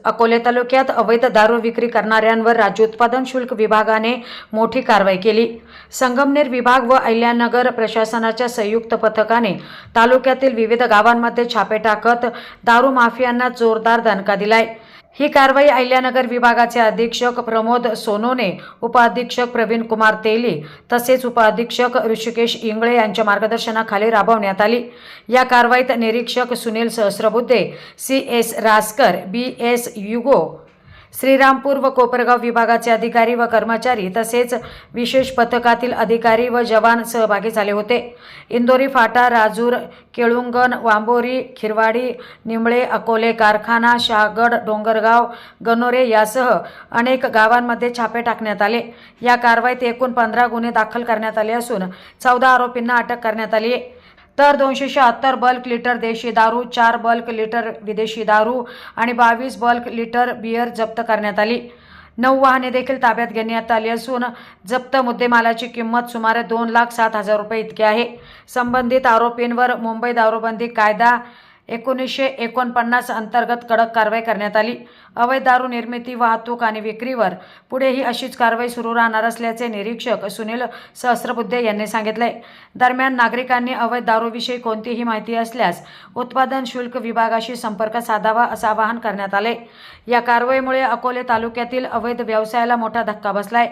अकोले तालुक्यात अवैध दारू विक्री करणाऱ्यांवर राज्य उत्पादन शुल्क विभागाने मोठी कारवाई केली। संगमनेर विभाग व अहिल्यानगर प्रशासनाच्या संयुक्त पथकाने तालुक्यातील विविध गावांमध्ये छापे टाकत दारू माफियांना जोरदार दणका दिलाय। ही कारवाई अहिल्यानगर विभागाचे अधीक्षक प्रमोद सोनोने, उपअधीक्षक प्रवीण कुमार तेली तसेच उपअधीक्षक ऋषिकेश इंगळे यांच्या मार्गदर्शनाखाली राबवण्यात आली। या कारवाईत निरीक्षक सुनील सहस्रबुद्धे, CS रासकर, BS युगो, श्रीरामपूर व कोपरगाव विभागाचे अधिकारी व कर्मचारी तसेच विशेष पथकातील अधिकारी व जवान सहभागी झाले होते। इंदोरी फाटा, राजूर, केळुंगण, वांबोरी, खिरवाडी, निंबळे, अकोले, कारखाना, शहागड, डोंगरगाव, गणोरे यासह अनेक गावांमध्ये छापे टाकण्यात आले। या कारवाईत एकूण 15 गुन्हे दाखल करण्यात आले असून 14 आरोपींना अटक करण्यात आली आहे। तर 276 बल्क लिटर देशी दारू, 4 बल्क लिटर विदेशी दारू आणि 22 बल्क लिटर बियर जप्त करण्यात आली। 9 वाहने देखील ताब्यात घेण्यात आली असून जप्त मुद्देमालाची किंमत सुमारे 2,07,000 रुपये इतकी आहे। संबंधित आरोपींवर मुंबई दारूबंदी कायदा 1949 अंतर्गत कडक कारवाई करण्यात आली। अवैध दारू निर्मिती, वाहतूक आणि विक्रीवर पुढेही अशीच कारवाई सुरू राहणार असल्याचे निरीक्षक सुनील सहस्रबुद्धे यांनी सांगितले। दरम्यान नागरिकांनी अवैध दारूविषयी कोणतीही माहिती असल्यास उत्पादन शुल्क विभागाशी संपर्क साधावा असे आवाहन करण्यात आले। या कारवाईमुळे अकोले तालुक्यातील अवैध व्यवसायाला मोठा धक्का बसलाय।